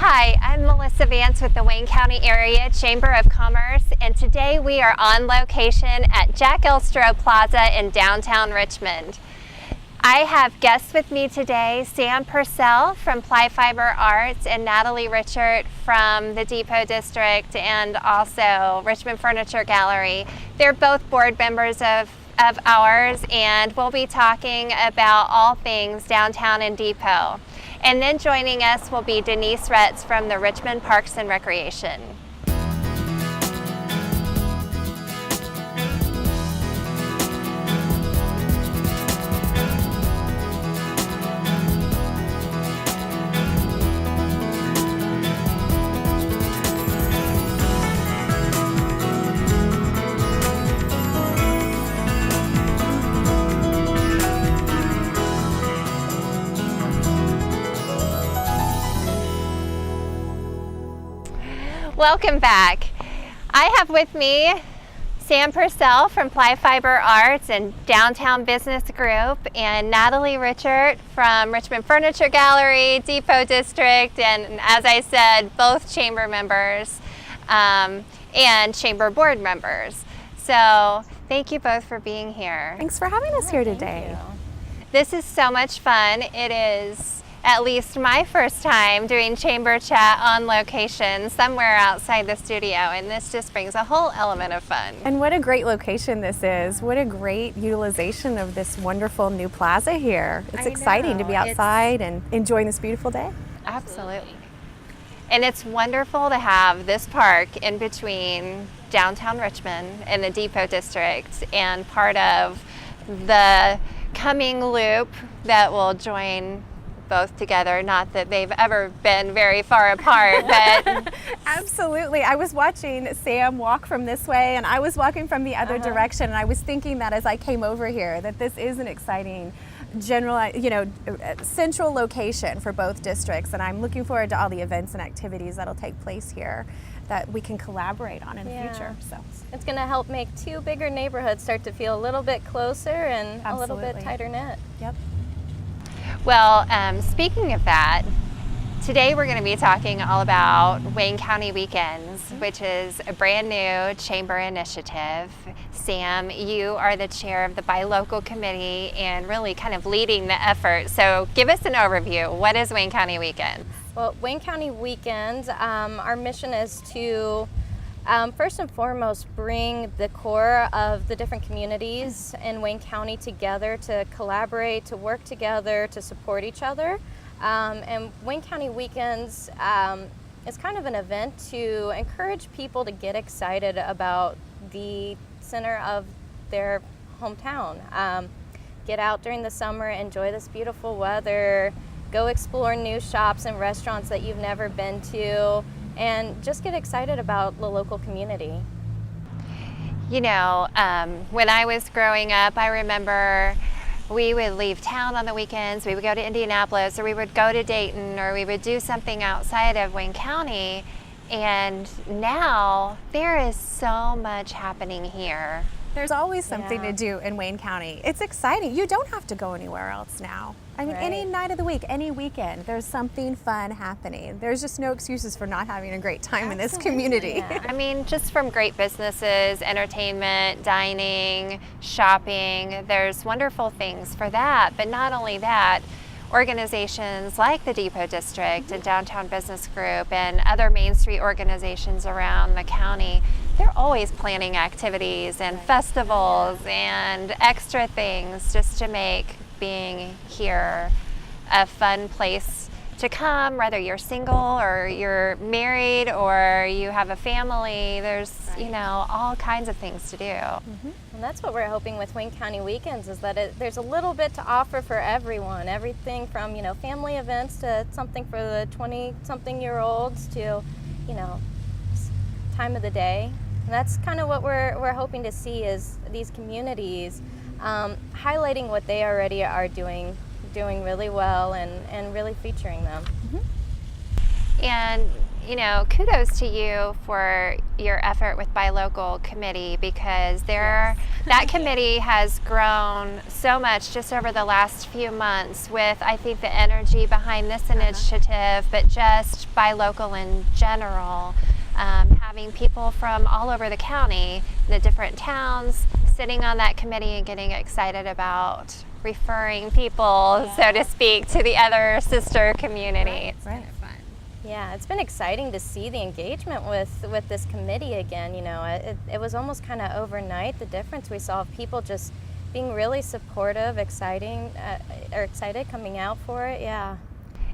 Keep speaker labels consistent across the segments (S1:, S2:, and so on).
S1: Hi, I'm Melissa Vance with the Wayne County Area Chamber of Commerce, and today we are on location at Elstro Plaza in downtown Richmond. I have guests with me today, Sam Purcell from Ply Fiber Arts and Natalie Richard from the Depot District and also Richmond Furniture Gallery. They're both board members of ours, and we'll be talking about all things downtown and Depot. And then joining us will be Denise Retz from the Richmond Parks and Recreation. Welcome back. I have with me Sam Purcell from Ply Fiber Arts and Downtown Business Group and Natalie Richard from Richmond Furniture Gallery, Depot District, and as I said, both chamber members and chamber board members. So thank you both for being here.
S2: Thanks for having us here today.
S1: This is so much fun. It is at least my first time doing chamber chat on location somewhere outside the studio, and this just brings a whole element of fun.
S2: And what a great location this is. What a great utilization of this wonderful new plaza here. It's exciting to be outside and enjoying this beautiful day.
S1: Absolutely. And it's wonderful to have this park in between downtown Richmond and the Depot District and part of the coming loop that will join both together. Not that they've ever been very far apart, but
S2: Absolutely. I was watching Sam walk from this way and I was walking from the other direction, and I was thinking that as I came over here that this is an exciting central location for both districts, and I'm looking forward to all the events and activities that'll take place here that we can collaborate on in the future. So
S3: it's going to help make two bigger neighborhoods start to feel a little bit closer and a little bit tighter knit.
S2: Yep.
S1: Well, speaking of that, today we're going to be talking all about Wayne County Weekends, which is a brand new chamber initiative. Sam, you are the chair of the Buy Local Committee and really kind of leading the effort. So give us an overview. What is Wayne County Weekends?
S3: Well, Wayne County Weekends, our mission is to first and foremost bring the core of the different communities in Wayne County together to collaborate, to work together, to support each other. And Wayne County Weekends is kind of an event to encourage people to get excited about the center of their hometown. Get out during the summer, enjoy this beautiful weather, go explore new shops and restaurants that you've never been to, and just get excited about the local community.
S1: You know, when I was growing up, I remember we would leave town on the weekends, we would go to Indianapolis, or we would go to Dayton, or we would do something outside of Wayne County, and now there is so much happening here.
S2: There's always something to do in Wayne County. It's exciting. You don't have to go anywhere else now. I mean, any night of the week, any weekend, there's something fun happening. There's just no excuses for not having a great time in this community.
S1: Yeah. I mean, just from great businesses, entertainment, dining, shopping, there's wonderful things for that. But not only that, organizations like the Depot District and Downtown Business Group and other Main Street organizations around the county, they're always planning activities and festivals and extra things just to make being here a fun place to come, whether you're single or you're married or you have a family. There's all kinds of things to do.
S3: And that's what we're hoping with Wayne County Weekends, is that there's a little bit to offer for everyone. Everything from family events to something for the 20-something-year-olds to time of the day. And that's kind of what we're hoping to see, is these communities highlighting what they already are doing really well and really featuring them.
S1: And kudos to you for your effort with Buy Local Committee, because that committee has grown so much just over the last few months with, I think, the energy behind this initiative, but just Buy Local in general. Having people from all over the county, the different towns, sitting on that committee and getting excited about referring people, so to speak, to the other sister community.
S2: Right.
S3: Yeah, it's been exciting to see the engagement with this committee again. It was almost kind of overnight, the difference we saw of people just being really supportive, excited coming out for it. Yeah.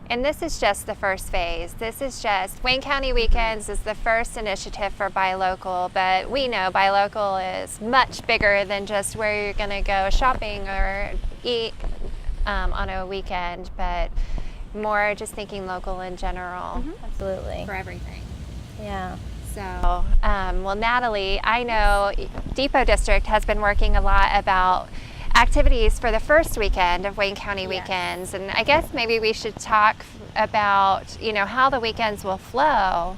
S1: And this is just the first phase. This is just Wayne County Weekends is the first initiative for Buy Local, but we know Buy Local is much bigger than just where you're going to go shopping or eat on a weekend, but more just thinking local in general.
S3: Absolutely.
S4: For everything.
S3: Yeah.
S1: So, well, Natalie, I know Depot District has been working a lot about activities for the first weekend of Wayne County Weekends, and I guess maybe we should talk about how the weekends will flow.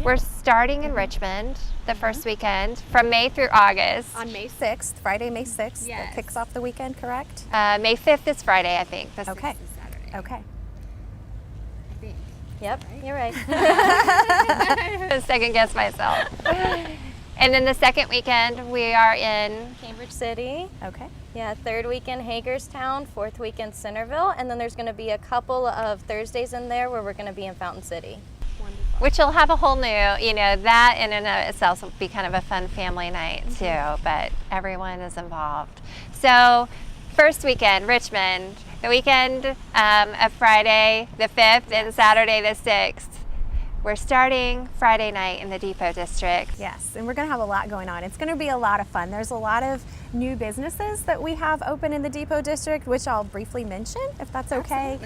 S1: We're starting in Richmond the first weekend from May through August.
S2: On May 6th, Friday, May 6th,
S4: Yes.
S2: that kicks off the weekend, correct?
S1: May 5th is Friday, I think. The
S2: Okay.
S4: This is Saturday.
S2: Okay.
S4: I think.
S3: Yep, you're right.
S1: second guess myself. And then the second weekend we are in
S3: Cambridge City.
S2: Okay.
S3: Yeah, third weekend Hagerstown, fourth weekend Centerville, and then there's going to be a couple of Thursdays in there where we're going to be in Fountain City.
S4: Wonderful.
S1: which will have a whole new, that in and of itself will be kind of a fun family night too, but everyone is involved. So first weekend, Richmond, the weekend of Friday the 5th and Saturday the 6th. We're starting Friday night in the Depot District.
S2: Yes, and we're going to have a lot going on. It's going to be a lot of fun. There's a lot of new businesses that we have open in the Depot District, which I'll briefly mention, if that's okay.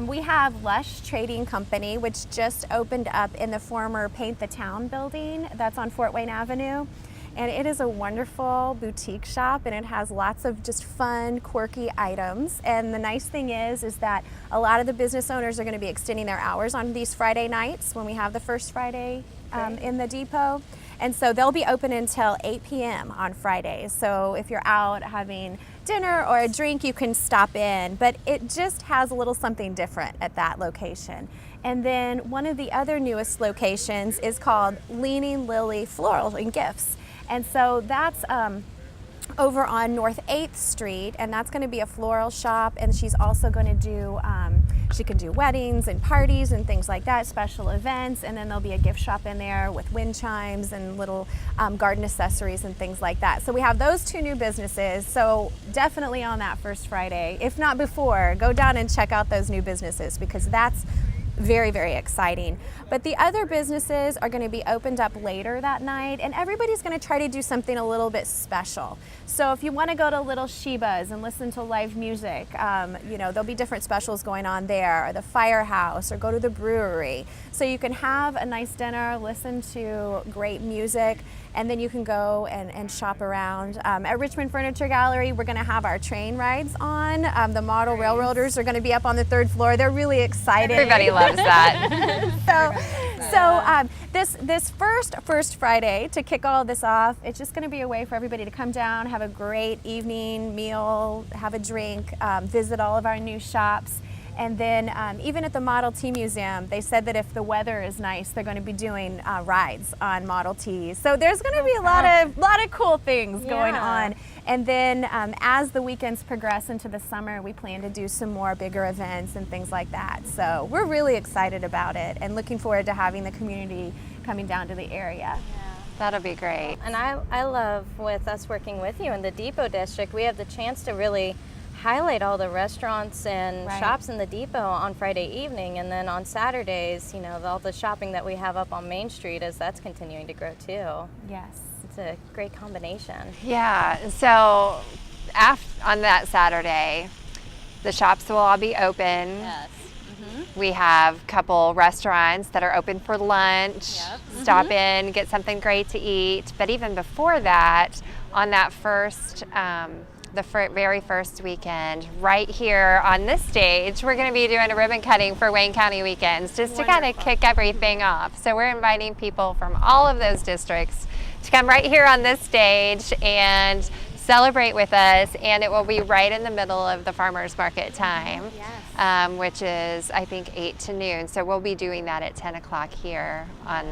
S2: We have Lush Trading Company, which just opened up in the former Paint the Town building that's on Fort Wayne Avenue. And it is a wonderful boutique shop, and it has lots of just fun, quirky items. And the nice thing is that a lot of the business owners are going to be extending their hours on these Friday nights when we have the first Friday in the Depot. And so they'll be open until 8 p.m. on Fridays. So if you're out having dinner or a drink, you can stop in. But it just has a little something different at that location. And then one of the other newest locations is called Leaning Lily Floral and Gifts. And so that's over on North 8th Street, and that's going to be a floral shop, and she's also going to do, she can do weddings and parties and things like that, special events, and then there'll be a gift shop in there with wind chimes and little garden accessories and things like that. So we have those two new businesses, so definitely on that first Friday, if not before, go down and check out those new businesses because that's very, very exciting. But the other businesses are going to be opened up later that night, and everybody's going to try to do something a little bit special. So if you want to go to Little Sheba's and listen to live music, there'll be different specials going on there, or the Firehouse, or go to the brewery. So you can have a nice dinner, listen to great music, and then you can go and shop around. At Richmond Furniture Gallery, we're going to have our train rides on. The model railroaders are going to be up on the 3rd floor. They're really excited.
S1: Everybody loves that.
S2: This first Friday, to kick all this off, it's just going to be a way for everybody to come down, have a great evening meal, have a drink, visit all of our new shops. And then even at the Model T Museum, they said that if the weather is nice, they're going to be doing rides on Model Ts. So there's going to be a lot of cool things going on. And then as the weekends progress into the summer, we plan to do some more bigger events and things like that. So we're really excited about it and looking forward to having the community coming down to the area.
S1: That'll be great.
S3: And I love with us working with you in the Depot District, we have the chance to really highlight all the restaurants and shops in the Depot on Friday evening, and then on Saturdays, all the shopping that we have up on Main Street as that's continuing to grow too.
S2: Yes.
S3: It's a great combination.
S1: Yeah, so on that Saturday, the shops will all be open.
S4: Yes.
S1: We have a couple restaurants that are open for lunch.
S4: Yep.
S1: Stop in, get something great to eat. But even before that, on that first the very first weekend, right here on this stage, we're going to be doing a ribbon cutting for Wayne County Weekends, just to kind of kick everything off. So we're inviting people from all of those districts to come right here on this stage and celebrate with us, and it will be right in the middle of the farmers market time, which is, I think, 8 to noon. So we'll be doing that at 10 o'clock here on,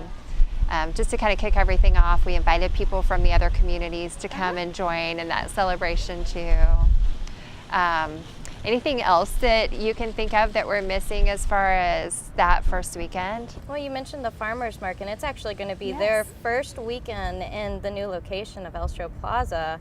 S1: just to kind of kick everything off. We invited people from the other communities to come and join in that celebration too. Anything else that you can think of that we're missing as far as that first weekend?
S3: Well, you mentioned the farmers market. It's actually going to be their first weekend in the new location of Elstro Plaza.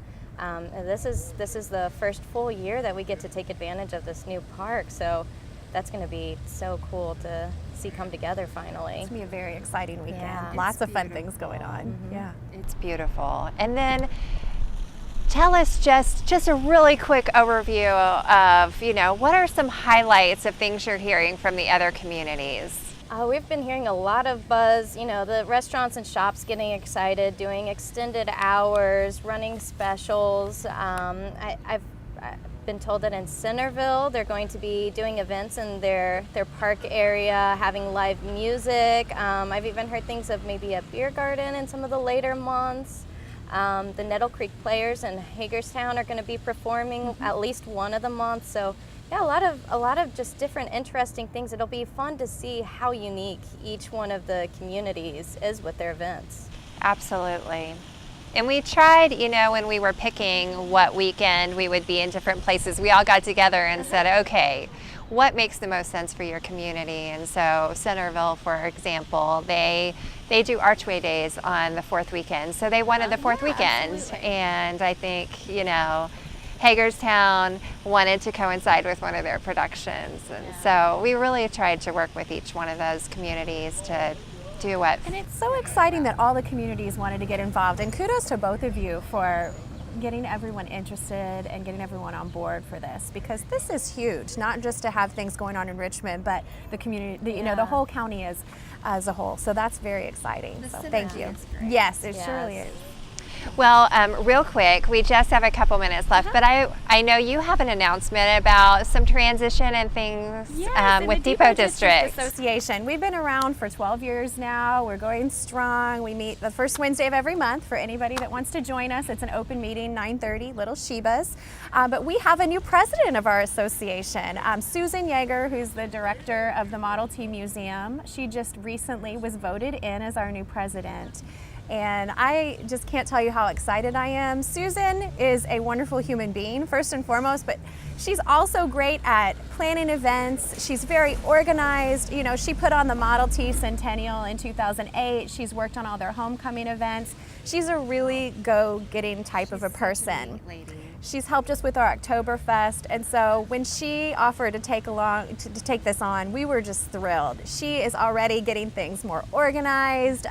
S3: This is the first full year that we get to take advantage of this new park. So that's going to be so cool to see come together finally.
S2: It's going to be a very exciting weekend.
S3: Yeah.
S2: Lots of fun things going on. Yeah.
S1: It's beautiful. And then tell us just a really quick overview of, what are some highlights of things you're hearing from the other communities?
S3: We've been hearing a lot of buzz, the restaurants and shops getting excited, doing extended hours, running specials. I've been told that in Centerville, they're going to be doing events in their park area, having live music. I've even heard things of maybe a beer garden in some of the later months. The Nettle Creek Players in Hagerstown are going to be performing at least one of the months. So yeah, a lot of just different interesting things. It'll be fun to see how unique each one of the communities is with their events.
S1: Absolutely. And we tried, when we were picking what weekend we would be in different places, we all got together and said, okay, what makes the most sense for your community? And so Centerville, for example, they do Archway Days on the fourth weekend. So they wanted the fourth weekend. Absolutely. And I think, Hagerstown wanted to coincide with one of their productions. And so we really tried to work with each one of those communities to do what.
S2: And it's so exciting that all the communities wanted to get involved. And kudos to both of you for getting everyone interested and getting everyone on board for this, because this is huge, not just to have things going on in Richmond, but the community, the whole county as a whole. So that's very exciting. So thank you. Yes, it surely is.
S1: Well, real quick, we just have a couple minutes left, but I know you have an announcement about some transition and things with
S2: the
S1: Depot District
S2: Association. We've been around for 12 years now. We're going strong. We meet the first Wednesday of every month for anybody that wants to join us. It's an open meeting, 9:30, Little Shebas. But we have a new president of our association, Susan Yeager, who's the director of the Model T Museum. She just recently was voted in as our new president. And I just can't tell you how excited I am. Susan is a wonderful human being, first and foremost, but she's also great at planning events. She's very organized. She put on the Model T Centennial in 2008. She's worked on all their homecoming events. She's a really go-getting type of a person. She's helped us with our Oktoberfest, and so when she offered to take this on, we were just thrilled. She is already getting things more organized.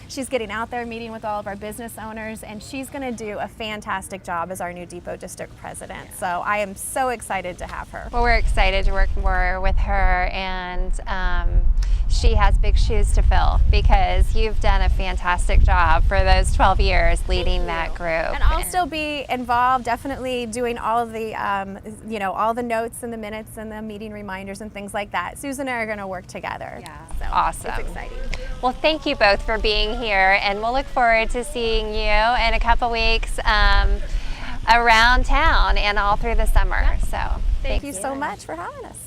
S2: She's getting out there, meeting with all of our business owners, and she's going to do a fantastic job as our new Depot District President. So I am so excited to have her.
S1: Well, we're excited to work more with her, and she has big shoes to fill, because you've done a fantastic job for those 12 years leading that group.
S2: And I'll still be involved, definitely doing all of the, all the notes and the minutes and the meeting reminders and things like that. Susan and I are going to work together.
S1: Yeah,
S2: so
S1: awesome.
S2: It's exciting.
S1: Well, thank you both for being here, and we'll look forward to seeing you in a couple weeks around town and all through the summer.
S2: Yep.
S1: So
S2: thank you so much for having us.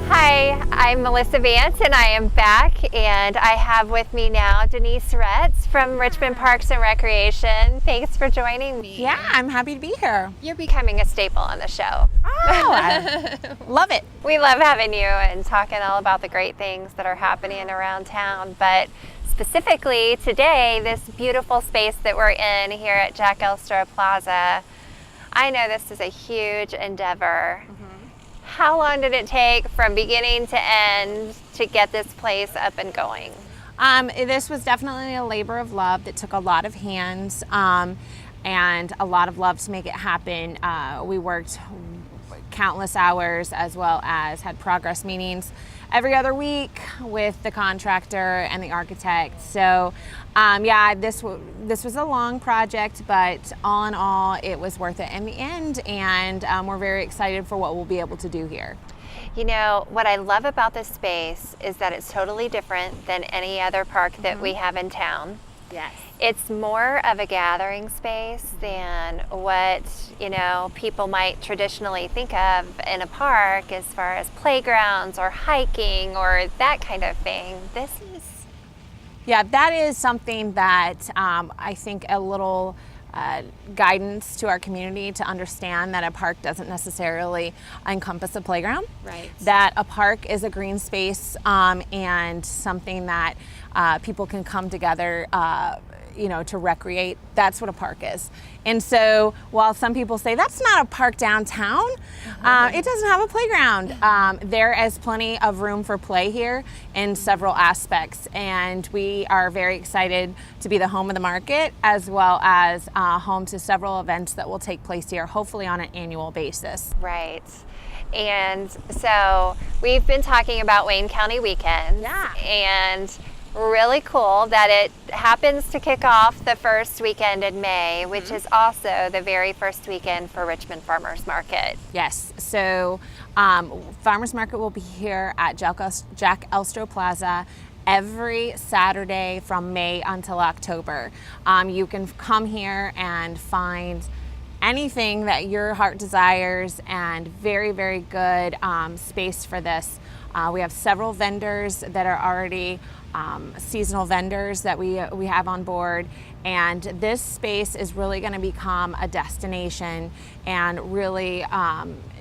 S1: Hi, I'm Melissa Vance, and I am back, and I have with me now Denise Retz from Richmond Parks and Recreation. Thanks for joining me.
S5: Yeah, I'm happy to be here.
S1: You're becoming a staple on the show.
S5: Oh, I love it.
S1: We love having you and talking all about the great things that are happening around town, but specifically today, this beautiful space that we're in here at Jack Elstro Plaza, I know this is a huge endeavor. How long did it take from beginning to end to get this place up and going?
S5: This was definitely a labor of love that took a lot of hands and a lot of love to make it happen. We worked countless hours, as well as had progress meetings every other week with the contractor and the architect. So yeah, this was a long project, but all in all, it was worth it in the end, and we're very excited for what we'll be able to do here.
S1: You know, what I love about this space is that it's totally different than any other park that we have in town.
S5: Yes.
S1: It's more of a gathering space than what, you know, people might traditionally think of in a park as far as playgrounds or hiking or that kind of thing. This is...
S5: Yeah, that is something that I think a little guidance to our community to understand that a park doesn't necessarily encompass a playground.
S1: Right.
S5: That a park is a green space and something that people can come together you know, to recreate. That's what a park is. And so while some people say that's not a park downtown, it doesn't have a playground. There is plenty of room for play here in several aspects, and we are very excited to be the home of the market, as well as home to several events that will take place here, hopefully on an annual basis.
S1: Right. And so we've been talking about Wayne County Weekends.
S5: Yeah.
S1: And really cool that it happens to kick off the first weekend in May, which is also the very first weekend for Richmond Farmers Market.
S5: Yes, so Farmers Market will be here at Jack Elstro Plaza every Saturday from May until October. You can come here and find anything that your heart desires, and very, very good space for this. We have several vendors that are already seasonal vendors that we have on board, and this space is really going to become a destination and really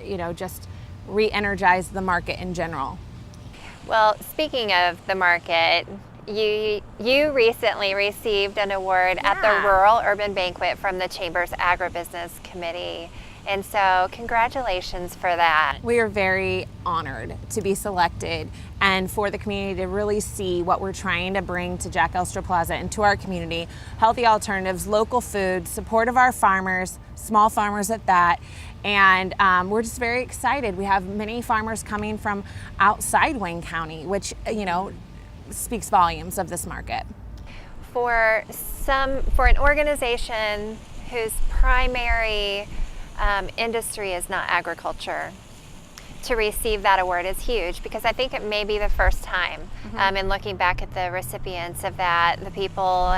S5: you know, just re-energize the market in general.
S1: Well, speaking of the market, you recently received an award at the Rural Urban Banquet from the Chamber's Agribusiness Committee. And so congratulations for that.
S5: We are very honored to be selected and for the community to really see what we're trying to bring to Jack Elstro Plaza and to our community. Healthy alternatives, local food, support of our farmers, small farmers at that. And we're just very excited. We have many farmers coming from outside Wayne County, which, you know, speaks volumes of this market.
S1: For an organization whose primary industry is not agriculture, to receive that award is huge, because I think it may be the first time in looking back at the recipients of that, the people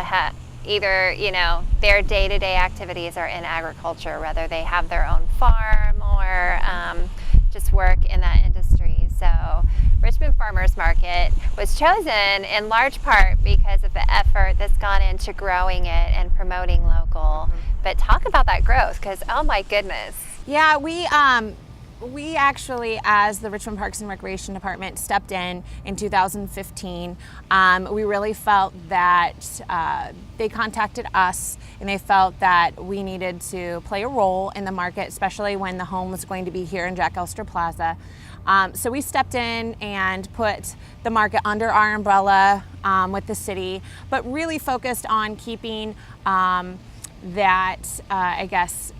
S1: either, you know, their day-to-day activities are in agriculture, whether they have their own farm or just work in that industry. So Richmond Farmers Market was chosen in large part because of the effort that's gone into growing it and promoting local. But talk about that growth, because oh my goodness.
S5: Yeah, we actually, as the Richmond Parks and Recreation Department, stepped in 2015. We really felt that they contacted us and they felt that we needed to play a role in the market, especially when the home was going to be here in Jack Elstro Plaza. So we stepped in and put the market under our umbrella with the city, but really focused on keeping that, I guess,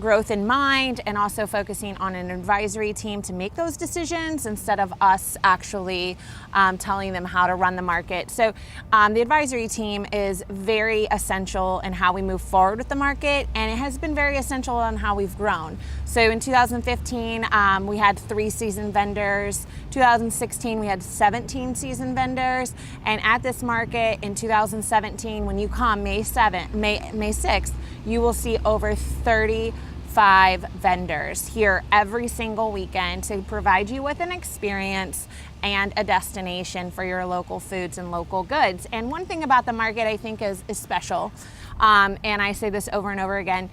S5: growth in mind, and also focusing on an advisory team to make those decisions instead of us actually telling them how to run the market. So the advisory team is very essential in how we move forward with the market, and it has been very essential in how we've grown. So in 2015, we had 3 seasoned vendors. 2016, we had 17 seasoned vendors. And at this market in 2017, when you come May 6th, you will see over 35 vendors here every single weekend to provide you with an experience and a destination for your local foods and local goods. And one thing about the market I think is special, and I say this over and over again,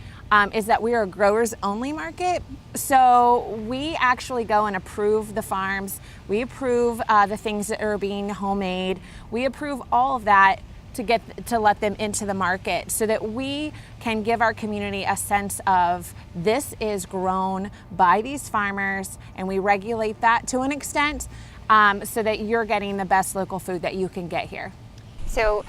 S5: is that we are a growers only market. So we actually go and approve the farms. We approve the things that are being homemade. We approve all of that to let them into the market, so that we can give our community a sense of this is grown by these farmers, and we regulate that to an extent so that you're getting the best local food that you can get here.
S1: So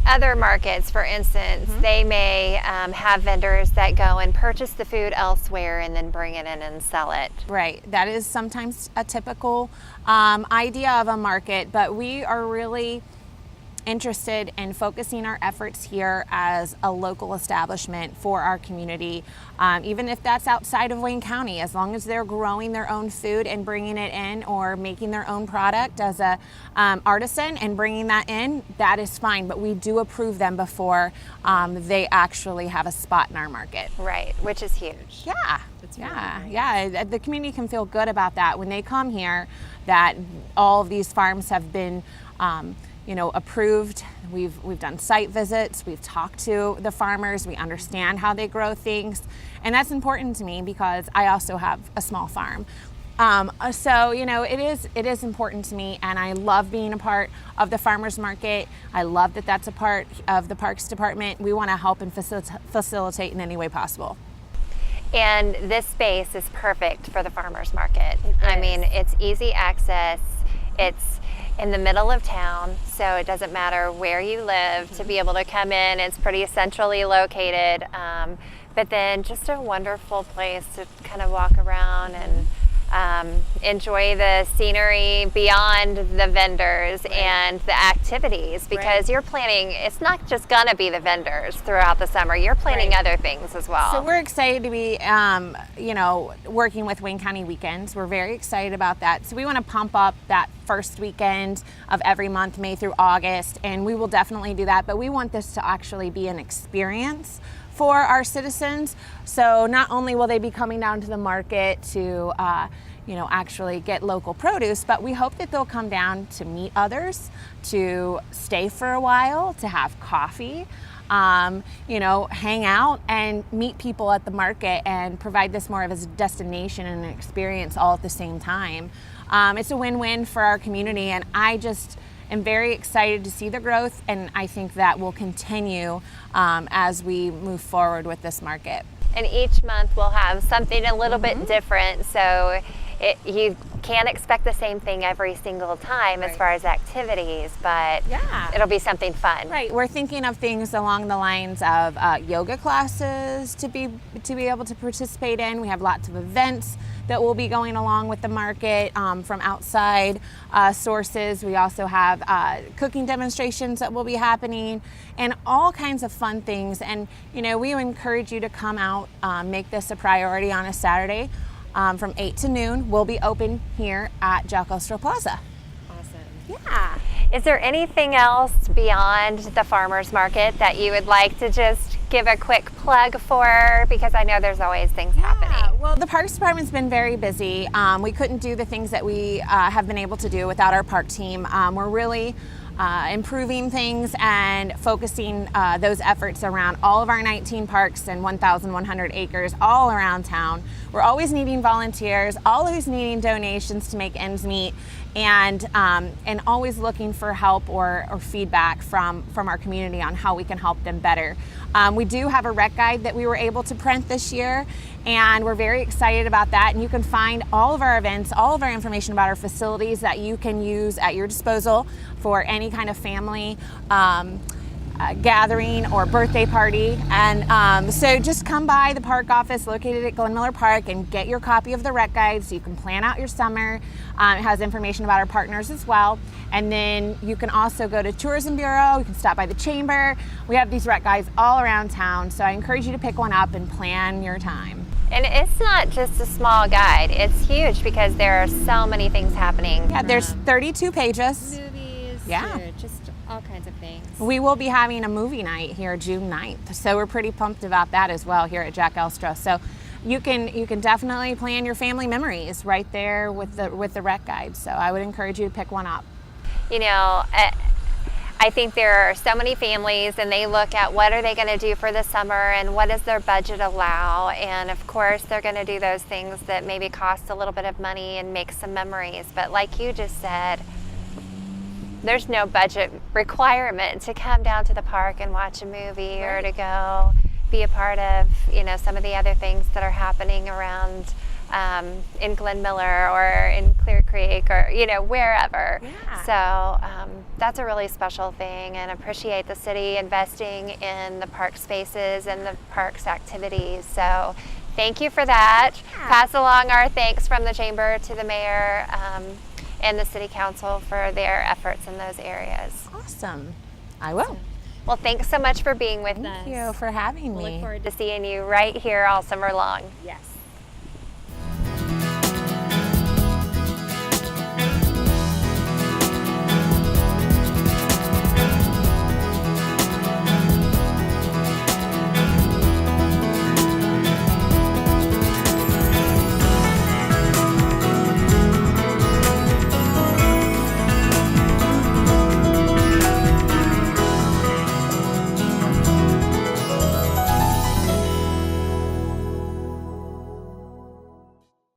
S1: other markets, for instance, they may have vendors that go and purchase the food elsewhere and then bring it in and sell it.
S5: Right. That is sometimes a typical idea of a market, but we are really interested in focusing our efforts here as a local establishment for our community, even if that's outside of Wayne County, as long as they're growing their own food and bringing it in, or making their own product as a artisan and bringing that in, that is fine, but we do approve them before they actually have a spot in our market.
S1: Right, which is huge.
S5: Yeah, yeah. The community can feel good about that when they come here, that all of these farms have been approved. We've done site visits, we've talked to the farmers, we understand how they grow things, and that's important to me because I also have a small farm. So it is important to me, and I love being a part of the farmers market. I love that that's a part of the Parks Department. We want to help and facilitate in any way possible.
S1: And this space is perfect for the farmers market. I mean, it's easy access. It's in the middle of town, so it doesn't matter where you live to be able to come in. It's pretty centrally located, but then just a wonderful place to kind of walk around and enjoy the scenery beyond the vendors and the activities, because you're planning, it's not just gonna be the vendors throughout the summer, you're planning other things as well.
S5: So we're excited to be working with Wayne County Weekends. We're very excited about that. So we want to pump up that first weekend of every month, May through August, and we will definitely do that, but we want this to actually be an experience for our citizens. So not only will they be coming down to the market to actually get local produce, but we hope that they'll come down to meet others, to stay for a while, to have coffee, hang out and meet people at the market, and provide this more of a destination and an experience all at the same time. It's a win-win for our community, and I just am very excited to see the growth, and I think that will continue as we move forward with this market.
S1: And each month we'll have something a little bit different, so you can't expect the same thing every single time as far as activities, but it'll be something fun.
S5: Right, we're thinking of things along the lines of yoga classes to be able to participate in. We have lots of events that will be going along with the market from outside sources. We also have cooking demonstrations that will be happening, and all kinds of fun things. And we encourage you to come out, make this a priority on a Saturday from 8 to noon. We'll be open here at Elstro Plaza.
S4: Awesome.
S5: Yeah.
S1: Is there anything else beyond the farmers market that you would like to just give a quick plug for? Because I know there's always things happening.
S5: Well, the Parks Department's been very busy. We couldn't do the things that we have been able to do without our park team. We're really improving things and focusing those efforts around all of our 19 parks and 1,100 acres all around town. We're always needing volunteers, always needing donations to make ends meet, and always looking for help or feedback from our community on how we can help them better. We do have a rec guide that we were able to print this year, and we're very excited about that. And you can find all of our events, all of our information about our facilities that you can use at your disposal for any kind of family gathering or birthday party. And so just come by the park office located at Glen Miller Park and get your copy of the rec guide so you can plan out your summer. It has information about our partners as well. And then you can also go to Tourism Bureau, you can stop by the Chamber. We have these rec guides all around town, so I encourage you to pick one up and plan your time.
S1: And it's not just a small guide, it's huge because there are so many things happening.
S5: Yeah, there's 32 pages.
S4: Movies, just all kinds of things.
S5: We will be having a movie night here June 9th, so we're pretty pumped about that as well here at Elstro. So you can definitely plan your family memories right there with the rec guide. So I would encourage you to pick one up.
S1: I think there are so many families, and they look at what are they going to do for the summer and what does their budget allow, and of course they're going to do those things that maybe cost a little bit of money and make some memories. But like you just said, there's no budget requirement to come down to the park and watch a movie or to go be a part of some of the other things that are happening around in Glen Miller or in Clear Creek or, wherever.
S5: Yeah.
S1: So that's a really special thing, and appreciate the city investing in the park spaces and the parks activities. So thank you for that.
S2: Yeah.
S1: Pass along our thanks from the Chamber to the Mayor and the City Council for their efforts in those areas.
S5: Awesome. I will.
S1: Well, thanks so much for being with us.
S5: Thank you for having
S4: We'll
S5: me.
S4: look forward
S1: To seeing you right here all summer long.
S4: Yes.